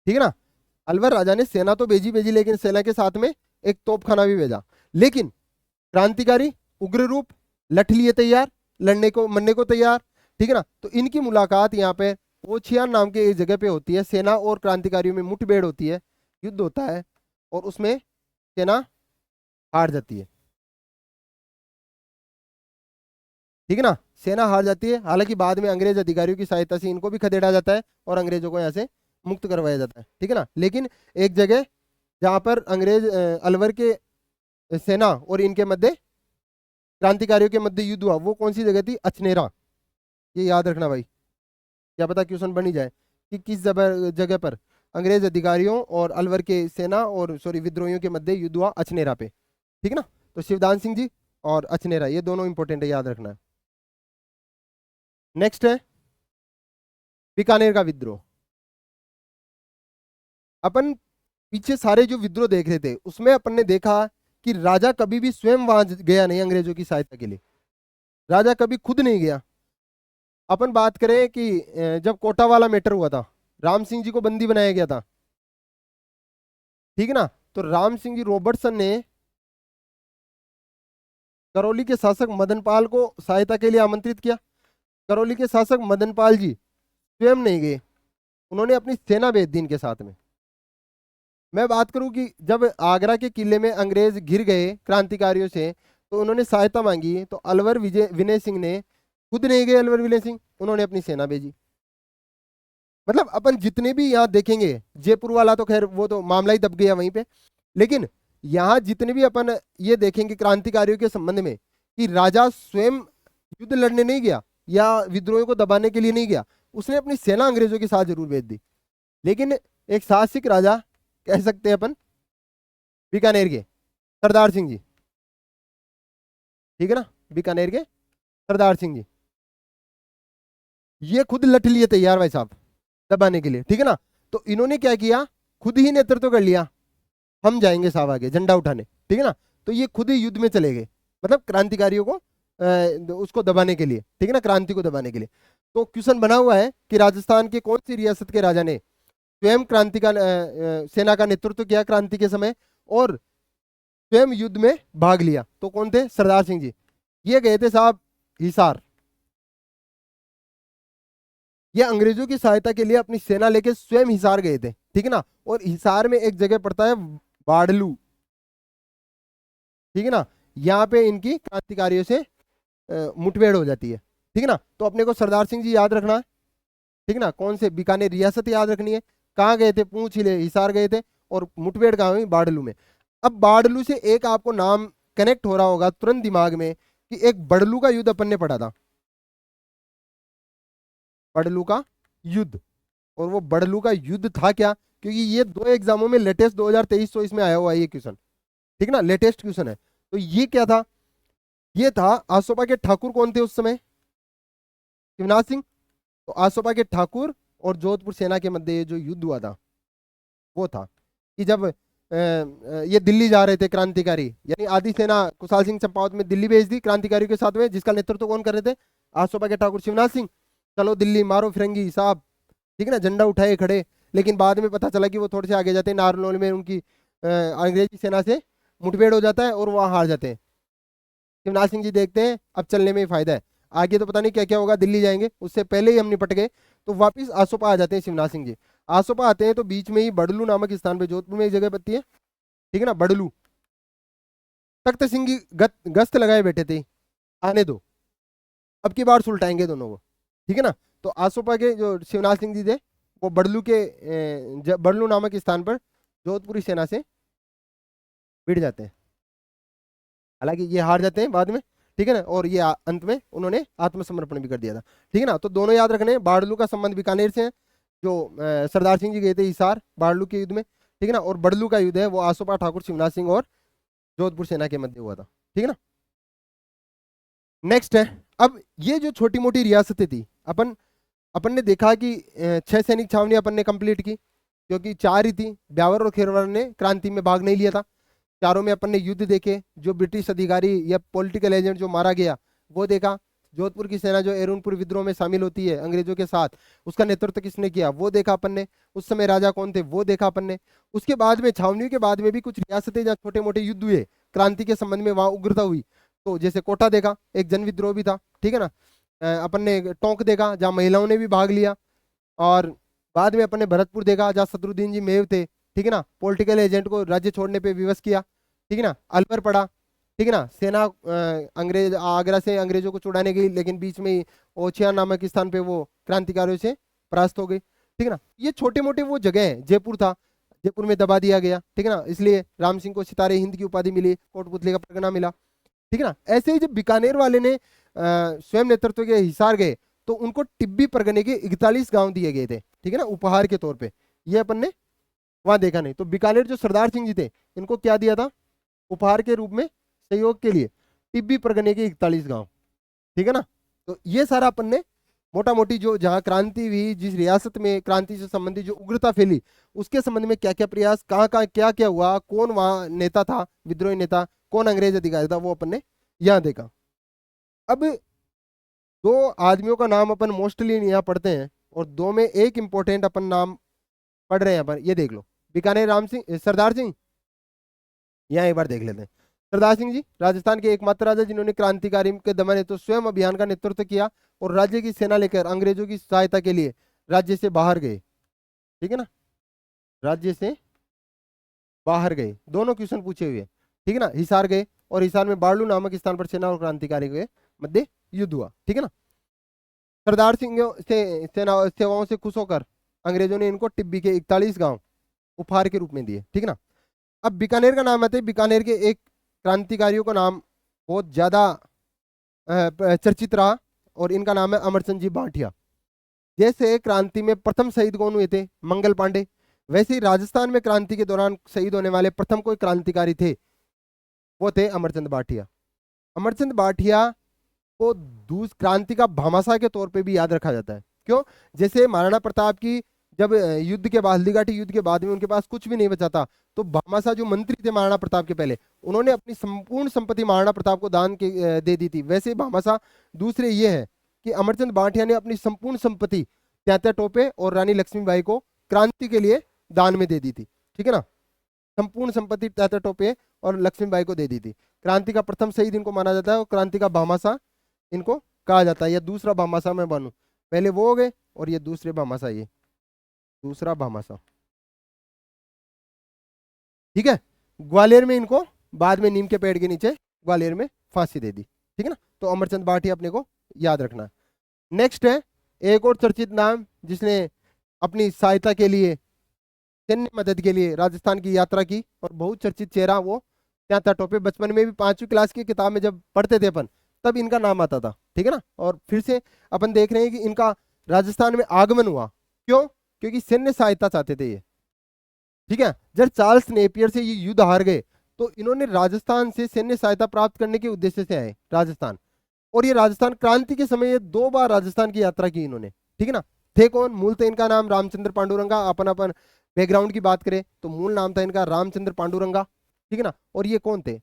ठीक है ना। अलवर राजा ने सेना तो भेजी भेजी, लेकिन सेना के साथ में एक तोपखाना भी भेजा। लेकिन क्रांतिकारी उग्र रूप, लठ लिए तैयार, लड़ने को मरने को तैयार। ठीक है ना। तो इनकी मुलाकात यहाँ पे ओछियान नाम के एक जगह पे होती है। सेना और क्रांतिकारियों में मुठभेड़ होती है, युद्ध होता है, और उसमें सेना हार जाती है। ठीक है ना। सेना हार जाती है, हालांकि बाद में अंग्रेज अधिकारियों की सहायता से इनको भी खदेड़ा जाता है और अंग्रेजों को यहाँ से मुक्त करवाया जाता है। ठीक है ना। लेकिन एक जगह जहां पर अंग्रेज अलवर के सेना और इनके मध्य, क्रांतिकारियों के मध्य युद्ध हुआ, वो कौन सी जगह थी, अचनेरा। ये याद रखना भाई, क्या पता क्वेश्चन बन ही जाए कि किस जगह पर अंग्रेज अधिकारियों और अलवर के सेना और सॉरी विद्रोहियों के मध्य युद्ध हुआ, अचनेरा पे। ठीक है ना। तो शिवदान सिंह जी और अचनेरा, ये दोनों इंपॉर्टेंट है, याद रखना है। नेक्स्ट है बीकानेर का विद्रोह। अपन पीछे सारे जो विद्रोह देख रहे थे उसमें अपन ने देखा कि राजा कभी भी स्वयं वहां गया नहीं अंग्रेजों की सहायता के लिए, राजा कभी खुद नहीं गया। अपन बात करें कि जब कोटा वाला मैटर हुआ था, राम सिंह जी को बंदी बनाया गया था, ठीक है ना। तो राम सिंह जी रॉबर्टसन ने करौली के शासक मदनपाल को सहायता के लिए आमंत्रित किया। करौली के शासक मदनपाल जी स्वयं नहीं गए, उन्होंने अपनी सेना भेज दी इनके साथ में। मैं बात करूं कि जब आगरा के किले में अंग्रेज घिर गए क्रांतिकारियों से, तो उन्होंने सहायता मांगी, तो अलवर विनय सिंह ने, खुद नहीं गए अलवर विनय सिंह, उन्होंने अपनी सेना भेजी। मतलब अपन जितने भी यहाँ देखेंगे, जयपुर वाला तो खैर वो तो मामला ही दब गया वहीं पे, लेकिन यहाँ जितने भी अपन ये देखेंगे क्रांतिकारियों के संबंध में कि राजा स्वयं युद्ध लड़ने नहीं गया या विद्रोहियों को दबाने के लिए नहीं गया, उसने अपनी सेना अंग्रेजों के साथ जरूर भेज दी। लेकिन एक साहसिक राजा कह सकते हैं अपन, बीकानेर के सरदार सिंह जी, ठीक है ना, बीकानेर के सरदार सिंह जी, ये खुद लठ लिए तैयार भाई साहब दबाने के लिए। ठीक है ना। तो इन्होंने क्या किया, खुद ही नेतृत्व कर लिया, हम जाएंगे साहब आगे झंडा उठाने। ठीक है ना। तो ये खुद ही युद्ध में चले गए, मतलब क्रांतिकारियों को उसको दबाने के लिए, ठीक है ना, क्रांति को दबाने के लिए। तो क्वेश्चन बना हुआ है कि राजस्थान के कौन सी रियासत के राजा ने स्वयं क्रांति का सेना का नेतृत्व किया क्रांति के समय और स्वयं युद्ध में भाग लिया। तो कौन थे, सरदार सिंह जी। ये गए थे साहब हिसार, ये अंग्रेजों की सहायता के लिए अपनी सेना लेके स्वयं हिसार गए थे। ठीक है ना। और हिसार में एक जगह पड़ता है बाड़लू, ठीक है ना, यहाँ पे इनकी क्रांतिकारियों से मुठभेड़ हो जाती है। ठीक है ना। तो अपने को सरदार सिंह जी याद रखना है, ठीक है ना, कौन से बीकानेर रियासत याद रखनी है, कहाँ गए थे, पूछ ही ले, हिसार गए थे, और मुठभेड़ कहाँ हुई, बाड़लू में। अब बाड़लू से एक आपको नाम कनेक्ट हो रहा होगा तुरंत दिमाग में कि एक बड़लू का युद्ध अपन ने पढ़ा था, बड़लू का युद्ध। और वो बड़लू का युद्ध था क्या, क्योंकि ये दो एग्जामों में लेटेस्ट 2023 तो इसमें आया हुआ है ये क्वेश्चन, ठीक है ना, लेटेस्ट क्वेश्चन है। तो ये क्या था, ये था आसोपा के ठाकुर कौन थे उस समय, शिवनाथ सिंह। तो आसोपा के ठाकुर और जोधपुर सेना के मध्य ये जो युद्ध हुआ था वो था कि जब ये दिल्ली जा रहे थे क्रांतिकारी, यानी आधी सेना कुशाल सिंह चंपावत में दिल्ली भेज दी क्रांतिकारियों के साथ में, जिसका नेतृत्व कौन कर रहे थे, आसोपा के ठाकुर शिवनाथ सिंह। चलो दिल्ली मारो फिरंगी साहब, ठीक है ना, झंडा उठाए खड़े। लेकिन बाद में पता चला कि वो थोड़े से आगे जाते हैं, नारनौल में उनकी अंग्रेजी सेना से मुठभेड़ हो जाता है और वहां हार जाते हैं। शिवनाथ सिंह जी देखते हैं अब चलने में ही फायदा है, आगे तो पता नहीं क्या क्या होगा, दिल्ली जाएंगे, उससे पहले ही हम निपट गए। तो वापिस आसोपा आ जाते हैं शिवनाथ सिंह जी। आसोपा आते हैं तो बीच में ही बड़लू नामक स्थान पे, जोधपुर में एक जगह पड़ती है, ठीक है ना, बड़लू। तख्त सिंह जी गश्त लगाए बैठे थे, आने दो, अब की बार सुलटाएंगे दोनों को, ठीक है ना। तो आसोपा के जो शिवनाथ सिंह जी थे वो बड़लू के बड़लू नामक स्थान पर जोधपुरी सेना से भिड़ जाते हैं। हालांकि ये हार जाते हैं बाद में, ठीक है ना, और ये अंत में उन्होंने आत्मसमर्पण भी कर दिया था, ठीक है ना। तो दोनों याद रखने, बाड़लू का संबंध बीकानेर से है, जो सरदार सिंह जी गए थे हिसार बाड़लू के युद्ध में, ठीक है ना, और बड़लू का युद्ध है वो आसोपा ठाकुर शिवनाथ सिंह और जोधपुर सेना के मध्य हुआ था, ठीक है ना। नेक्स्ट है, अब ये जो छोटी मोटी रियासतें थी, अपन अपन ने देखा कि 6 सैनिक छावनी अपन ने कंप्लीट की, क्योंकि 4 ही थी, ब्यावर और खेरवर ने क्रांति में भाग नहीं लिया था। चारों में अपन ने युद्ध देखे, जो ब्रिटिश अधिकारी या पॉलिटिकल एजेंट जो मारा गया वो देखा। जोधपुर की सेना जो एरुनपुर विद्रोह में शामिल होती है अंग्रेजों के साथ, उसका नेतृत्व किसने किया वो देखा अपन ने। उस समय राजा कौन थे वो देखा अपन ने। उसके बाद में छावनियों के बाद में भी कुछ रियासतें जहाँ छोटे मोटे युद्ध हुए क्रांति के संबंध में, वहां उग्रता हुई। तो जैसे कोटा देखा, एक जन विद्रोह भी था, ठीक है ना। अपन ने टोंक देखा जहाँ महिलाओं ने भी भाग लिया, और बाद में अपन ने भरतपुर देखा जहाँ शत्रुद्दीन जी मेव थे, ठीक है ना, पॉलिटिकल एजेंट को राज्य छोड़ने पे विवश किया, ठीक है ना। अलवर पड़ा, ठीक है ना, सेना अंग्रेज आगरा से अंग्रेजों को छुड़ाने गई, लेकिन बीच में ही ओछिया नामक स्थान पे वो क्रांतिकारियों से परास्त हो गई, ठीक है ना। ये छोटे मोटे वो जगह है, जयपुर था, जयपुर में दबा दिया गया, ठीक है ना, इसलिए राम सिंह को सितारे हिंद की उपाधि मिली, कोटपुतली का परगना मिला, ठीक है ना। ऐसे ही जब बीकानेर वाले ने स्वयं नेतृत्व के हिसार गए तो उनको टिब्बी परगने के 41 गांव दिए गए थे, ठीक है ना, उपहार के तौर पे। ये अपन ने वहां देखा नहीं। तो बीकानेर जो सरदार सिंह जी थे इनको क्या दिया था उपहार के रूप में, सहयोग के लिए, टिब्बी परगने के 41 गांव, ठीक है ना। तो ये सारा अपन ने मोटा मोटी जो जहाँ क्रांति हुई, जिस रियासत में क्रांति से संबंधित जो उग्रता फैली, उसके संबंध में क्या क्या प्रयास, कहाँ कहाँ क्या क्या हुआ, कौन वहाँ नेता था, विद्रोही नेता, कौन अंग्रेज अधिकारी था, वो अपन ने यहाँ देखा। अब 2 आदमियों का नाम अपन मोस्टली यहाँ पढ़ते हैं, और 2 में एक इंपॉर्टेंट अपन नाम पढ़ रहे हैं अपन, ये देख लो, बीकानेर राम सिंह, सरदार सिंह, यहाँ एक बार देख लेते हैं। सरदार सिंह जी राजस्थान के एकमात्र राजा जिन्होंने क्रांतिकारी के दमन हेतु स्वयं अभियान का नेतृत्व किया और राज्य की सेना लेकर अंग्रेजों की सहायता के लिए राज्य से बाहर गए, ठीक है ना, राज्य से बाहर गए। दोनों क्वेश्चन पूछे हुए, ठीक है ना। हिसार गए, और हिसार में बाड़लू नामक स्थान पर सेना और क्रांतिकारी के मध्य युद्ध हुआ, ठीक है ना। सरदार सिंह से सेना सेवाओं से खुश होकर अंग्रेजों ने इनको टिब्बी के 41 गांव उपहार के रूप में दिए, ठीक है ना। अब बीकानेर का नाम आते हैं, बीकानेर के एक क्रांतिकारियों का नाम बहुत ज्यादा चर्चित रहा, और इनका नाम है अमरचंद जी भाटिया। जैसे क्रांति में प्रथम शहीद कौन हुए थे, मंगल पांडे, वैसे ही राजस्थान में क्रांति के दौरान शहीद होने वाले प्रथम कोई क्रांतिकारी थे, वो थे अमरचंद भाटिया। अमरचंद भाटिया को क्रांति का भामाशाह के तौर पे भी याद रखा जाता है। क्यों, जैसे महाराणा प्रताप की जब युद्ध के बाद, हल्दीघाटी युद्ध के बाद में उनके पास कुछ भी नहीं बचा था, तो भामाशाह जो मंत्री थे महाराणा प्रताप के पहले, उन्होंने अपनी संपूर्ण संपत्ति महाराणा प्रताप को दान के दे दी थी। वैसे ही भामाशाह दूसरे ये है कि अमरचंद भाटिया ने अपनी संपूर्ण संपत्ति त्यात्या टोपे और रानी लक्ष्मीबाई को क्रांति के लिए दान में दे दी थी, ठीक है ना। संपूर्ण संपत्ति त्यात्या टोपे और लक्ष्मीबाई को दे दी थी। क्रांति का प्रथम शहीद इनको माना जाता है, और क्रांति का भामाशाह इनको कहा जाता है, या दूसरा भामाशाह मैं बनूं, पहले वो हो गए और ये दूसरे भामाशाह, ये दूसरा भामाशाह, ठीक है। ग्वालियर में इनको बाद में नीम के पेड़ के नीचे ग्वालियर में फांसी दे दी, ठीक है ना। तो अमरचंद भाटिया अपने को याद रखना है। नेक्स्ट है एक और चर्चित नाम, जिसने अपनी सहायता के लिए, सैन्य मदद के लिए राजस्थान की यात्रा की, और बहुत चर्चित चेहरा वो त्यात्या टोपे। बचपन में भी 5वीं क्लास की किताब में जब पढ़ते थे अपन, तब इनका नाम आता था, ठीक है ना। और फिर से अपन देख रहे हैं कि इनका राजस्थान में आगमन हुआ, क्यों, क्योंकि सैन्य सहायता चाहते थे ये, ठीक है। जब चार्ल्स नेपियर से ये युद्ध हार गए, तो इन्होंने राजस्थान से सैन्य सहायता प्राप्त करने के उद्देश्य से आए राजस्थान। और ये राजस्थान क्रांति के समय ये 2 बार राजस्थान की यात्रा की इन्होंने, ठीक है ना। थे कौन? मूलतः इनका नाम रामचंद्र पांडुरंगा, अपन अपन बैकग्राउंड की बात करें तो मूल नाम था इनका रामचंद्र पांडुरंगा, ठीक है ना। और ये कौन थे?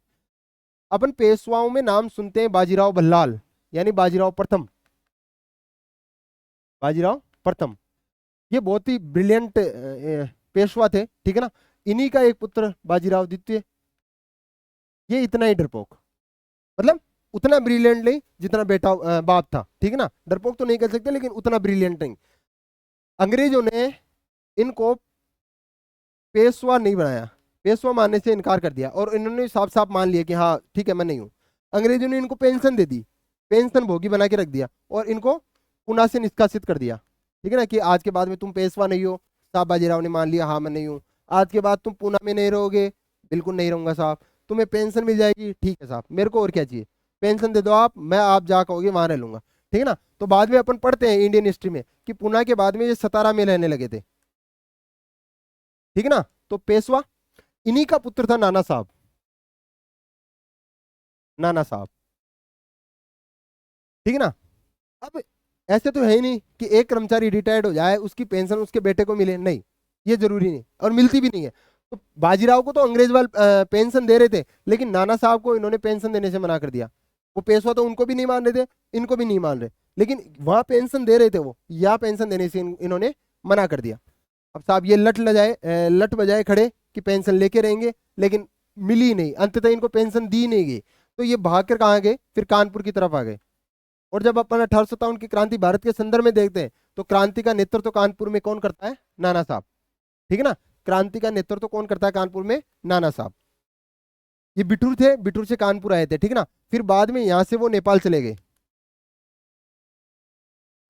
अपन पेशवाओं में नाम सुनते हैं बाजीराव बल्लाल, यानी बाजीराव प्रथम, बाजीराव प्रथम। ये बहुत ही ब्रिलियंट पेशवा थे, ठीक है ना। इन्हीं का एक पुत्र बाजीराव द्वितीय, ये इतना ही डरपोक, मतलब उतना ब्रिलियंट नहीं जितना बेटा बाप था, ठीक है ना। डरपोक तो नहीं कह सकते लेकिन उतना ब्रिलियंट नहीं। अंग्रेजों ने इनको पेशवा नहीं बनाया, पेशवा मानने से इनकार कर दिया और इन्होंने साफ साफ मान लिया कि हाँ ठीक है मैं नहीं हूँ। अंग्रेजों ने इनको पेंशन दे दी, पेंशन भोगी बना के रख दिया और इनको पुणे से निष्कासित कर दिया, ठीक है ना, कि आज के बाद में तुम पेशवा नहीं हो। साहब बाजीराव ने मान लिया हाँ मैं नहीं हूँ, आज के बाद तुम पुणे में नहीं रहोगे, बिल्कुल नहीं रहूंगा साहब, तुम्हें पेंशन मिल जाएगी, ठीक है साहब मेरे को और क्या चाहिए, पेंशन दे दो आप, मैं आप जहाँ कहोगे वहां रह लूंगा, ठीक है ना। तो बाद में अपन पढ़ते हैं इंडियन हिस्ट्री में कि पुणे के बाद में ये सतारा में रहने लगे थे, ठीक है ना। तो पेशवा इन्हीं का पुत्र था नाना साहब, नाना साहब, ठीक है ना। अब ऐसे तो है ही नहीं कि एक कर्मचारी रिटायर्ड हो जाए उसकी पेंशन उसके बेटे को मिले, नहीं, ये जरूरी नहीं और मिलती भी नहीं है। तो बाजीराव को तो अंग्रेज वाले पेंशन दे रहे थे लेकिन नाना साहब को इन्होंने पेंशन देने से मना कर दिया। वो पेशवा तो उनको भी नहीं मान रहे थे, इनको भी नहीं मान रहे, लेकिन वहां पेंशन दे रहे थे वो, या पेंशन देने से इन्होंने मना कर दिया। अब साहब ये लट बजाए खड़े कि पेंशन लेके रहेंगे, लेकिन मिली नहीं, अंततः इनको पेंशन दी नहीं गई। तो ये भाग कर कहाँ गए? फिर कानपुर की तरफ आ गए। और जब अपन 1857 की क्रांति भारत के संदर्भ में देखते हैं तो क्रांति का नेतृत्व तो कानपुर में कौन करता है? नाना साहब, ठीक है ना। क्रांति का नेतृत्व तो कौन करता है कानपुर में? नाना साहब। ये बिठूर थे, बिठूर से कानपुर आए थे, ठीक है ना। फिर बाद में यहां से वो नेपाल चले गए।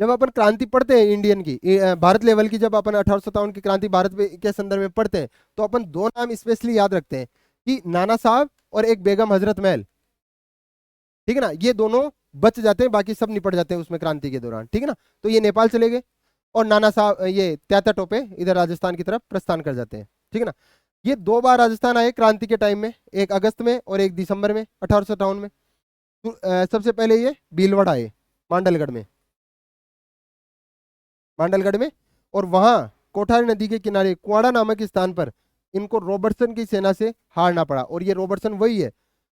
जब अपन क्रांति पढ़ते हैं इंडियन की भारत लेवल की, जब अपन 1857 की क्रांति भारत के संदर्भ में पढ़ते हैं तो अपन 2 नाम स्पेशली याद रखते हैं कि नाना साहब और एक बेगम हजरत महल, ठीक है ना। ये दोनों बच जाते हैं, बाकी सब निपट जाते हैं उसमें क्रांति के दौरान, ठीक है ना। तो ये नेपाल चले गए और नाना साहब ये त्याता टोपे इधर राजस्थान की तरफ प्रस्थान कर जाते हैं, ठीक है ना। ये 2 बार राजस्थान आए क्रांति के टाइम में, एक अगस्त में और एक दिसंबर में 1857 में। तो, सबसे पहले ये भीलवाड़ा आए, मांडलगढ़ में, मांडलगढ़ में। और वहां कोठारी नदी के किनारे कुआड़ा नामक स्थान पर इनको रॉबर्टसन की सेना से हारना पड़ा। और ये रॉबर्टसन वही है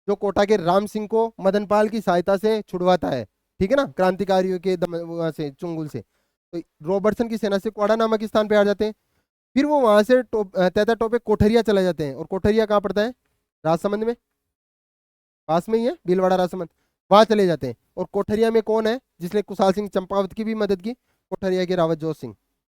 जो कोटा के राम सिंह को मदनपाल की सहायता से छुड़वाता है, ठीक है ना, क्रांतिकारियों के वहां से चुंगुल से। तो रॉबर्टसन की सेना से कुआड़ा नामक स्थान पे आ जाते हैं। फिर वो वहां से तैता टोपे कोठरिया चले जाते हैं। और कोठरिया कहाँ पड़ता है? राजसमंद में, पास में ही है भीलवाड़ा राजसमंद, वहां चले जाते हैं। और कोठरिया में कौन है जिसने कुशाल सिंह चंपावत की भी मदद की? कोठरिया के रावत जोत सिंह,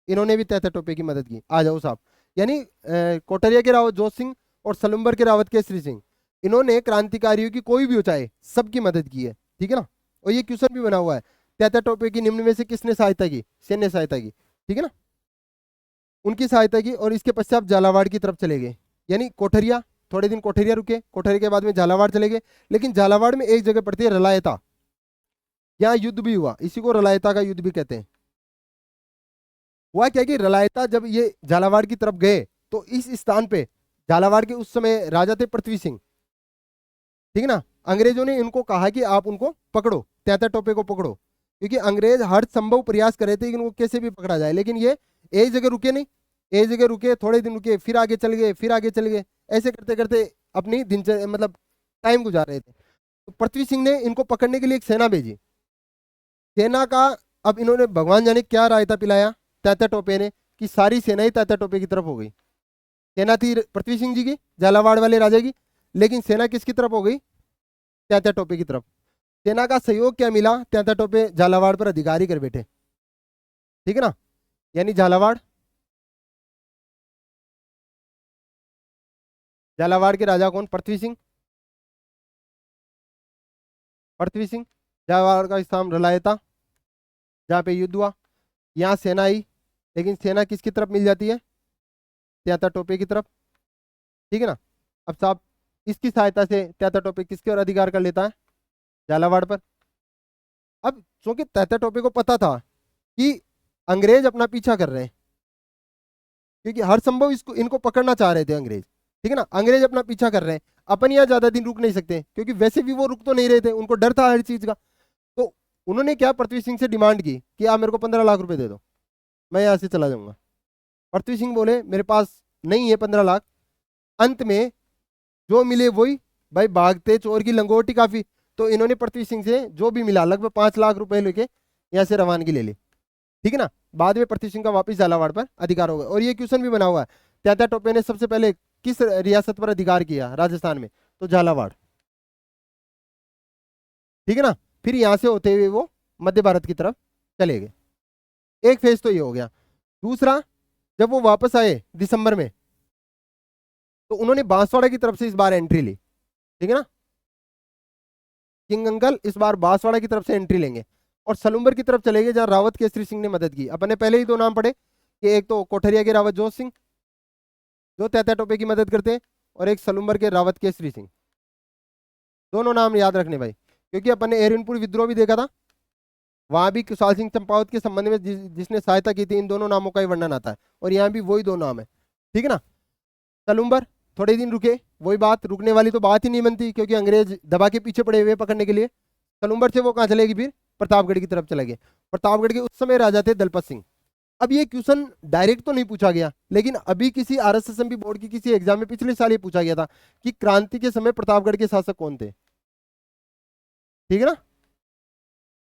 इन्होंने भी तैता टोपे की मदद की। आ जाओ साहब, यानी कोठरिया के रावत जोत सिंह और सलुम्बर के रावत केसरी सिंह, इन्होंने क्रांतिकारियों की कोई भी हो चाहे सबकी मदद की है, ठीक है ना। और ये क्वेश्चन भी बना हुआ है, तैता टोपे की निम्न में से किसने सहायता की? सैन्य सहायता की, ठीक है ना, उनकी सहायता की। और इसके पश्चात झालावाड़ की तरफ चले गए, यानी कोठरिया, थोड़े दिन कोठरिया रुके, कोठरिया के बाद में झालावाड़ चले गए। लेकिन झालावाड़ में एक जगह पड़ती है रलायता, यहाँ युद्ध भी हुआ, इसी को रलायता का युद्ध भी कहते हैं। हुआ क्या कि रलायता जब ये झालावाड़ की तरफ गए तो इस स्थान पे झालावाड़ के उस समय राजा थे पृथ्वी सिंह, ठीक है ना। अंग्रेजों ने इनको कहा कि आप उनको पकड़ो, तैता टोपे को पकड़ो, क्योंकि अंग्रेज हर संभव प्रयास कर रहे थे कि इनको कैसे भी पकड़ा जाए। लेकिन ये एक जगह रुके नहीं, एक जगह रुके, थोड़े दिन रुके, फिर आगे चल गए, फिर आगे चल गए, ऐसे करते करते अपनी दिनचर्या मतलब टाइम गुजार रहे थे। तो पृथ्वी सिंह ने इनको पकड़ने के लिए एक सेना भेजी। सेना का अब इन्होंने भगवान जाने क्या रायता पिलाया तैता टोपे ने कि सारी सेना ही तैता टोपे की तरफ हो गई। सेना थी पृथ्वी सिंह जी की, झालावाड़ वाले राजा की, लेकिन सेना किसकी तरफ हो गई? तैता टोपे की तरफ। सेना का सहयोग क्या मिला? तैता टोपे झालावाड़ पर अधिकारी कर बैठे, ठीक है ना। यानी झालावाड़, झालावाड़ के राजा कौन? पृथ्वी सिंह, पृथ्वी सिंह। झालावाड़ का स्थान रलायता, जहाँ पे युद्ध हुआ, यहाँ सेना आई, लेकिन सेना किसकी तरफ मिल जाती है? त्याता टोपे की तरफ, ठीक है ना। अब साहब इसकी सहायता से त्याता टोपे किसके और अधिकार कर लेता है? झालावाड़ पर। अब चूंकि त्याता टोपे को पता था कि अंग्रेज अपना पीछा कर रहे हैं, क्योंकि हर संभव इसको इनको पकड़ना चाह रहे थे अंग्रेज, ठीक है ना, अंग्रेज अपना पीछा कर रहे हैं। अपन यहाँ ज्यादा दिन रुक नहीं सकते, क्योंकि वैसे भी वो रुक तो नहीं रहे थे, उनको डर था हर चीज का। तो उन्होंने क्या पृथ्वी सिंह से डिमांड की कि आप मेरे को 15 लाख रुपए दे दो, मैं यहाँ से चला जाऊंगा। पृथ्वी सिंह बोले मेरे पास नहीं है 15 लाख। अंत में जो मिले वही, भाई भागते चोर की लंगोटी काफी। तो इन्होंने पृथ्वी सिंह से जो भी मिला लगभग 5 लाख रुपए लेके यहाँ से रवानगी ले ली, ठीक है ना। बाद में पृथ्वी सिंह का वापिस झालावाड़ पर अधिकार हो गया। और ये क्वेश्चन भी बना हुआ है, तात्या टोपे ने सबसे पहले किस रियासत पर अधिकार किया राजस्थान में, तो झालावाड़, ठीक है ना। फिर यहां से होते हुए वो मध्य भारत की तरफ चले गए। एक फेज तो ये हो गया। दूसरा, जब वो वापस आए दिसंबर में, तो उन्होंने बांसवाड़ा की तरफ से इस बार एंट्री ली, ठीक है ना। किंग अंकल इस बार बांसवाड़ा की तरफ से एंट्री लेंगे और सलूम्बर की तरफ चले गए, जहां रावत केसरी सिंह ने मदद की। अपन ने पहले ही दो नाम पढ़े कि एक तो कोठरिया के रावत जोत सिंह जो तात्या टोपे की मदद करते हैं, और एक सलूम्बर के रावत केसरी सिंह। दोनों नाम याद रखने भाई, क्योंकि अपन ने एरिनपुर विद्रोह भी देखा था, वहां भी कुशाल सिंह चंपावत के संबंध में जिसने सहायता की थी, इन दोनों नामों का ही वर्णन आता है। और यहाँ भी वही दो नाम है, ठीक है ना। सलूम्बर थोड़े दिन रुके, वही बात, रुकने वाली तो बात ही नहीं बनती, क्योंकि अंग्रेज दबा के पीछे पड़े हुए पकड़ने के लिए। सलूम्बर से वो कहाँ चलेगी, फिर प्रतापगढ़ की तरफ चले गए। प्रतापगढ़ के उस समय राजा थे दलपत सिंह। अब ये क्वेश्चन डायरेक्ट तो नहीं पूछा गया, लेकिन अभी किसी आरएसएसएमपी बोर्ड की किसी एग्जाम में पिछले साल ये पूछा गया था कि क्रांति के समय प्रतापगढ़ के शासक कौन थे, ठीक है ना।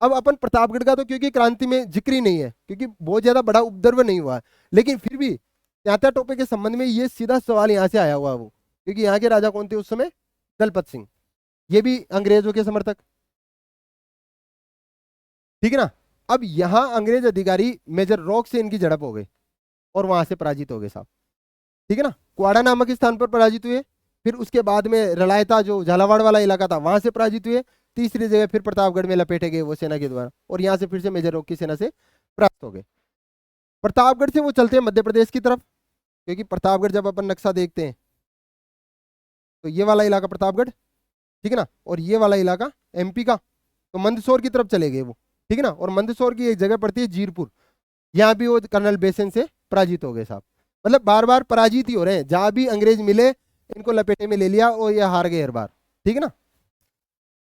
अब अपन प्रतापगढ़ का तो क्योंकि क्रांति में जिक्र ही नहीं है, क्योंकि बहुत ज्यादा बड़ा उपद्रव नहीं हुआ है, लेकिन फिर भी तात्या टोपे के संबंध में ये सीधा सवाल यहाँ से आया हुआ वो, क्योंकि यहाँ के राजा कौन थे उस समय, दलपत सिंह, ये भी अंग्रेजों के समर्थक, ठीक है ना। अब यहाँ अंग्रेज अधिकारी मेजर रॉक से इनकी झड़प हो गई और वहां से पराजित हो गए साहब, ठीक है ना। कुआड़ा नामक स्थान पर पराजित हुए, फिर उसके बाद में रलायता जो झालावाड़ वाला इलाका था वहां से पराजित हुए, तीसरी जगह फिर प्रतापगढ़ में लपेटे गए वो सेना के द्वारा, और यहाँ से फिर से मेजर रॉक की सेना से परास्त हो गए। प्रतापगढ़ से वो चलते हैं मध्य प्रदेश की तरफ, क्योंकि प्रतापगढ़ जब अपन नक्शा देखते हैं तो ये वाला इलाका प्रतापगढ़, ठीक है ना, और ये वाला इलाका एमपी का, तो मंदसौर की तरफ चले गए वो, ठीक है ना। और मंदसौर की एक जगह पड़ती है जीरपुर, यहाँ भी वो कर्नल बेसेन से पराजित हो गए साहब। मतलब बार बार पराजित ही हो रहे हैं, जहां भी अंग्रेज मिले इनको लपेटे में ले लिया और ये हार गए हर बार, ठीक है ना।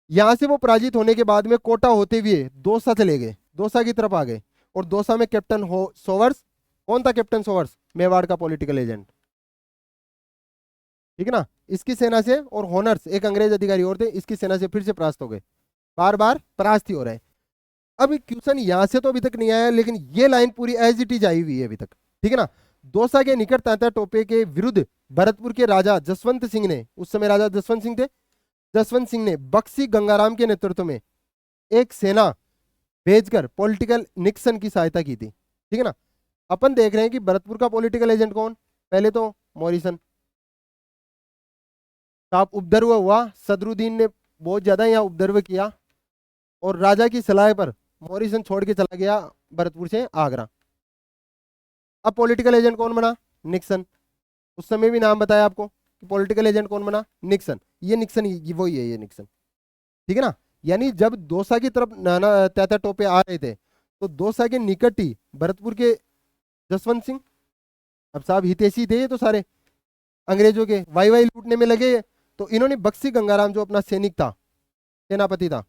यहां से वो पराजित होने के बाद में कोटा होते हुए दौसा चले गए, दौसा की तरफ आ गए, और दौसा में कैप्टन सोवर्स, कौन था कैप्टन सोवर्स, मेवाड़ का पॉलिटिकल एजेंट, ठीक है ना, इसकी सेना से। और होनर्स एक अंग्रेज अधिकारी और थे, इसकी सेना से फिर से परास्त हो गए, बार बार परास्त ही हो रहे हैं। अब क्वेश्चन यहां से तो अभी तक नहीं आया, लेकिन ये लाइन पूरी एज इट इज आई हुई है अभी तक, ठीक है ना। दौसा के निकट तात्या टोपे के विरुद्ध भरतपुर के राजा जसवंत सिंह ने, उस समय राजा जसवंत सिंह थे, जसवंत सिंह ने बक्सी गंगाराम के नेतृत्व में एक सेना भेजकर पॉलिटिकल निक्सन की सहायता की थी, ठीक है ना। अपन देख रहे हैं कि भरतपुर का पॉलिटिकल एजेंट कौन, पहले तो मॉरिसन साहब, उपद्रव हुआ, सदरुद्दीन ने बहुत ज्यादा यहाँ उपद्रव किया, और राजा की सलाह पर मॉरिसन छोड़ के चला गया भरतपुर से आगरा। अब पॉलिटिकल एजेंट कौन बना, निक्सन। उस समय भी नाम बताया आपको कि पॉलिटिकल एजेंट कौन बना, निक्सन। ये निक्सन वही है, ये निक्सन, ठीक है ना। यानी जब दौसा की तरफ नाना तात्या टोपे आ रहे थे, तो दौसा के निकट ही भरतपुर के जसवंत सिंह, अब साहब हितैषी थे ये तो सारे अंग्रेजों के, वाई वाई लूटने में लगे। तो इन्होंने बक्सी गंगाराम जो अपना सैनिक था, सेनापति था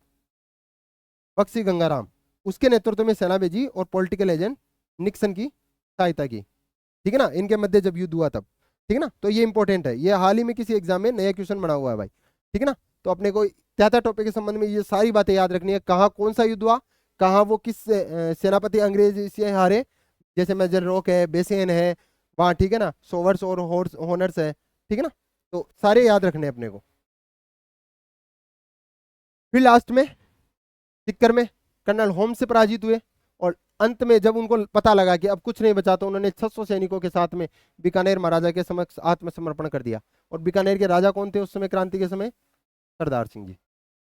बक्सी गंगाराम, उसके नेतृत्व में सेना भेजी और पॉलिटिकल एजेंट निक्सन की सहायता की, ठीक है ना, इनके मध्य जब युद्ध हुआ तब, ठीक है ना। तो ये इंपॉर्टेंट है, ये हाल ही में किसी एग्जाम में नया क्वेश्चन बना हुआ है भाई, ठीक है ना। तो अपने को तात्या टोपे के संबंध में ये सारी बातें याद रखनी है, कहाँ कौन सा युद्ध हुआ, कहाँ वो किस सेनापति अंग्रेज से हारे, जैसे मेजर रॉक है, बेसेन है वहाँ, ठीक है ना, सोवर्स और होनर्स है, ठीक है ना। तो सारे याद रखने अपने को। फिर लास्ट में सिक्कर में कर्नल होम्स से पराजित हुए, और अंत में जब उनको पता लगा कि अब कुछ नहीं बचा, तो उन्होंने 600 सैनिकों के साथ में बीकानेर महाराजा के समक्ष आत्मसमर्पण कर दिया। और बीकानेर के राजा कौन थे उस समय क्रांति के समय, सरदार सिंह जी।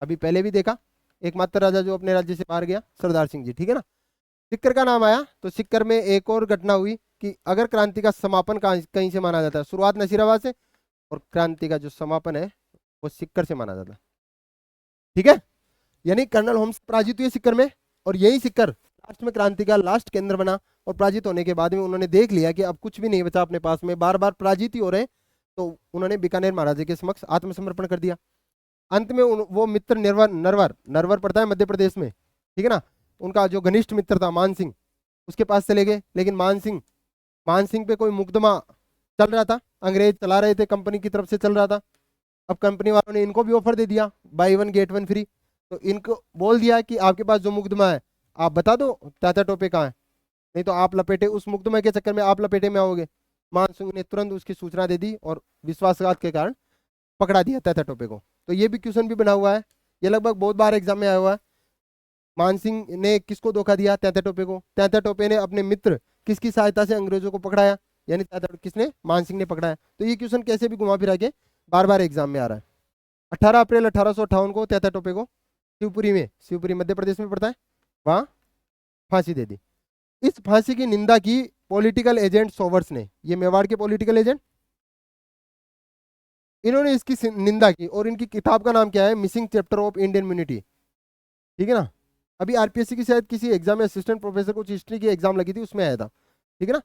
अभी पहले भी देखा, एकमात्र राजा जो अपने राज्य से बाहर गया, सरदार सिंह जी, ठीक है ना। सिक्कर का नाम आया तो सिक्कर में एक और घटना हुई कि अगर क्रांति का समापन कहीं से माना जाता है, शुरुआत नसीराबाद से, और क्रांति का जो समापन है वो सिक्कर से माना जाता है, ठीक है। यानी कर्नल होम्स पराजित हुए सिक्कर में, और यही सिक्कर लास्ट में क्रांति का लास्ट केंद्र बना। और पराजित होने के बाद में उन्होंने देख लिया कि अब कुछ भी नहीं बचा अपने पास में, बार बार पराजित ही हो रहे हैं, तो उन्होंने बीकानेर महाराजे के समक्ष आत्मसमर्पण कर दिया। अंत में वो मित्र नरवर नरवर नरवर पड़ता है मध्य प्रदेश में, ठीक है ना, उनका जो घनिष्ठ मित्र था मान सिंह, उसके पास चले गए। लेकिन मान सिंह पे कोई मुकदमा चल रहा था, अंग्रेज चला रहे थे, कंपनी की तरफ से चल रहा था। अब कंपनी वालों ने इनको भी ऑफर दे दिया, by one get one free. तो इनको बोल दिया कि आपके पास जो मुकदमा है आप बता दो तात्या टोपे कहाँ है, नहीं तो आप लपेटे, उस मुकदमे के चक्कर में आप लपेटे में आओगे। मान सिंह ने तुरंत उसकी सूचना दे दी और विश्वासघात के कारण पकड़ा दिया तात्या टोपे को। तो ये भी क्वेश्चन भी बना हुआ है, ये लगभग बहुत बार एग्जाम में आया हुआ है। मान सिंह ने किसको धोखा दिया? तात्या टोपे को। तात्या टोपे ने अपने मित्र किसकी सहायता से अंग्रेजों को पकड़ाया? यानी किसने? मान सिंह ने पकड़ाया। तो ये क्वेश्चन कैसे भी घुमा फिरा के बार बार एग्जाम में आ रहा है। 18 अप्रैल 1858 को तात्या टोपे को शिवपुरी मध्य प्रदेश में पड़ता है, वहां फांसी दे दी। इस फांसी की निंदा की पॉलिटिकल एजेंट सोवर्स ने, ये मेवाड़ के पॉलिटिकल एजेंट, इन्होंने इसकी निंदा की। और इनकी किताब का नाम क्या है? Missing chapter of Indian unity, ठीक है ना। अभी आरपीएससी की शायद किसी एग्जाम में असिस्टेंट प्रोफेसर कुछ हिस्ट्री की एग्जाम लगी थी, उसमें आया था, ठीक है ना।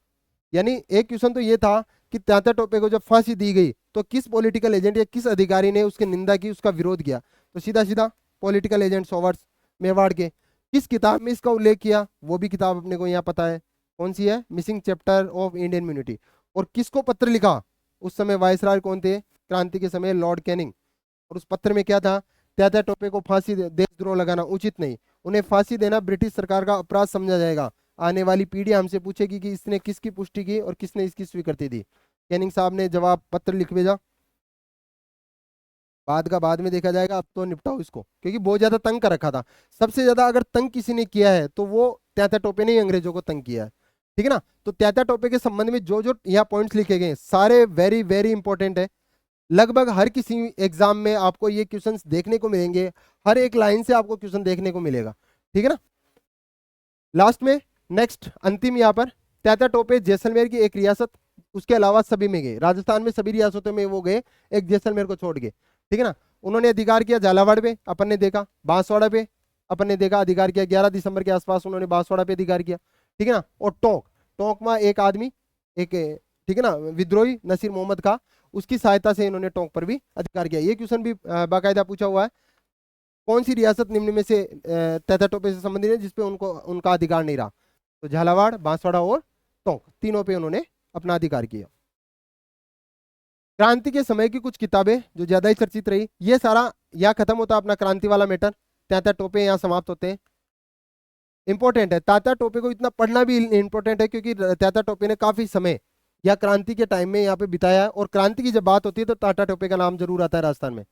यानी एक क्वेश्चन तो ये था कि तात्या टोपे को जब फांसी दी गई तो किस पॉलिटिकल एजेंट या किस अधिकारी ने उसकी निंदा की, उसका विरोध किया? तो सीधा सीधा पॉलिटिकल एजेंट सोवर्स मेवाड़ के। किस किताब में इसका उल्लेख किया? वो भी किताब अपने को यहाँ पता है, कौन सी है? Missing chapter of Indian unity. और किसको पत्र लिखा? उस समय वायसराय कौन थे क्रांति के समय? Lord Canning. और उस पत्र में क्या था? तात्या टोपे को फांसी, देशद्रोह लगाना उचित नहीं, उन्हें फांसी देना ब्रिटिश सरकार का अपराध समझा जाएगा। आने वाली पीढ़ी हमसे पूछेगी कि इसने किसकी पुष्टि की और किसने इसकी स्वीकृति दी। कैनिंग साहब ने जवाब पत्र लिख भेजा, बाद का बाद में देखा जाएगा, अब तो निपटाओ इसको, क्योंकि बहुत ज्यादा तंग कर रखा था। सबसे ज्यादा अगर तंग किसी ने किया है तो वो तात्या टोपे ने ही अंग्रेजों को तंग किया है, ठीक है ना। तो तात्या टोपे के संबंध में जो जो यहाँ पॉइंट्स लिखे गए सारे वेरी वेरी इंपॉर्टेंट है। लगभग हर किसी एग्जाम में आपको ये क्वेश्चंस देखने को मिलेंगे, हर एक लाइन से आपको क्वेश्चन देखने को मिलेगा, ठीक है ना। लास्ट में नेक्स्ट अंतिम यहाँ पर, तात्या टोपे जैसलमेर की एक रियासत, उसके अलावा सभी में गए, राजस्थान में सभी रियासतों में वो गए, एक जैसलमेर को छोड़ के, ठीक है ना। उन्होंने अधिकार किया झालावाड़ पे, अपन ने देखा, बांसवाड़ा पे अपन ने देखा अधिकार किया, 11 दिसंबर के आसपास उन्होंने बांसवाड़ा पे अधिकार किया, ठीक है ना। और टोंक में एक आदमी, एक, ठीक है ना, विद्रोही नसीर मोहम्मद का, उसकी सहायता से इन्होंने टोंक पर भी अधिकार किया। ये क्वेश्चन भी बाकायदा पूछा हुआ है, कौन सी रियासत निम्न में से तात्या टोपे से संबंधित है जिसपे उनको उनका अधिकार नहीं रहा? तो झालावाड़, बांसवाड़ा और टोंक, तीनों पे उन्होंने अपना अधिकार किया। क्रांति के समय की कुछ किताबें जो ज्यादा ही चर्चित रही, ये सारा यहाँ खत्म होता अपना क्रांति वाला मैटर, तात्या टोपे यहाँ समाप्त होते हैं। इंपॉर्टेंट है, तात्या टोपे को इतना पढ़ना भी इंपॉर्टेंट है क्योंकि तात्या टोपे ने काफी समय या क्रांति के टाइम में यहाँ पे बिताया है। और क्रांति की जब बात होती है तो तात्या टोपे का नाम जरूर आता है राजस्थान में,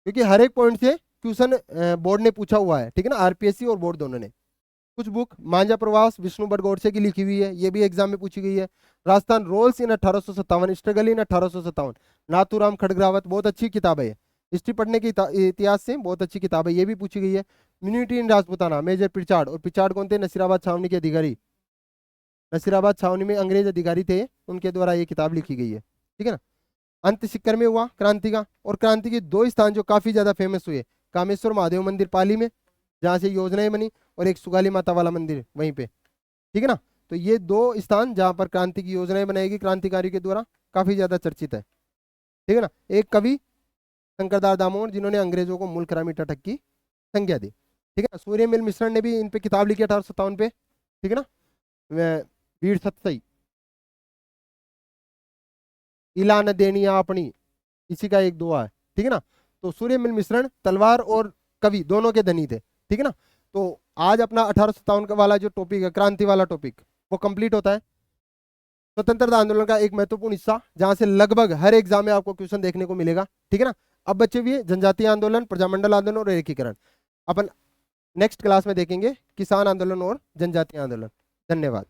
क्योंकि हर एक पॉइंट से क्वेश्चन बोर्ड ने पूछा हुआ है, ठीक है ना, आरपीएससी और बोर्ड दोनों ने। कुछ बुक, मांझा प्रवास विष्णु बट गोडसे की लिखी हुई है, ये भी एग्जाम में पूछी गई है। Rajasthan roles in 1857, struggle in 1857, Nathuram Khadgawat, बहुत अच्छी किताब है ये, हिस्ट्री पढ़ने की इतिहास से बहुत अच्छी किताब है, ये भी पूछी गई है। यूनिटी इन राजपुताना, मेजर पिचार्ड, और पिचार्ड कौन थे? नसीराबाद छावनी के अधिकारी, नसीराबाद छावनी में अंग्रेज अधिकारी थे, उनके द्वारा ये किताब लिखी गई है, ठीक है ना। अंत सिक्कर में हुआ क्रांति का, और क्रांति के दो स्थान जो काफी ज्यादा फेमस हुए, कामेश्वर महादेव मंदिर पाली में जहाँ से योजनाएं बनी, और एक सुगाली माता वाला मंदिर वहीं पे, ठीक है ना। तो ये दो स्थान जहाँ पर क्रांति की योजनाएं बनाएगी क्रांतिकारियों के द्वारा, काफी ज्यादा चर्चित है, ठीक है ना। एक कवि शंकरदास दामोदर जिन्होंने अंग्रेजों को मूलग्रामी टटक की संज्ञा दी, ठीक है ना। सूर्यमिल मिश्रण ने भी इन पे किताब लिखी 1857 पे, ठीक है ना। वीर सतसई, इला न देनिया अपनी, इसी का एक दुआ है, ठीक है ना। तो सूर्यमिल मिश्रण तलवार और कवि दोनों के धनी थे, ठीक है ना। तो आज अपना 1857 का वाला जो टॉपिक है, क्रांति वाला टॉपिक, वो कंप्लीट होता है। स्वतंत्रता आंदोलन का एक महत्वपूर्ण हिस्सा जहां से लगभग हर एग्जाम में आपको क्वेश्चन देखने को मिलेगा, ठीक है ना। अब बच्चे भी जनजातीय आंदोलन, प्रजामंडल आंदोलन और एकीकरण अपन नेक्स्ट क्लास में देखेंगे, किसान आंदोलन और जनजातीय आंदोलन। धन्यवाद।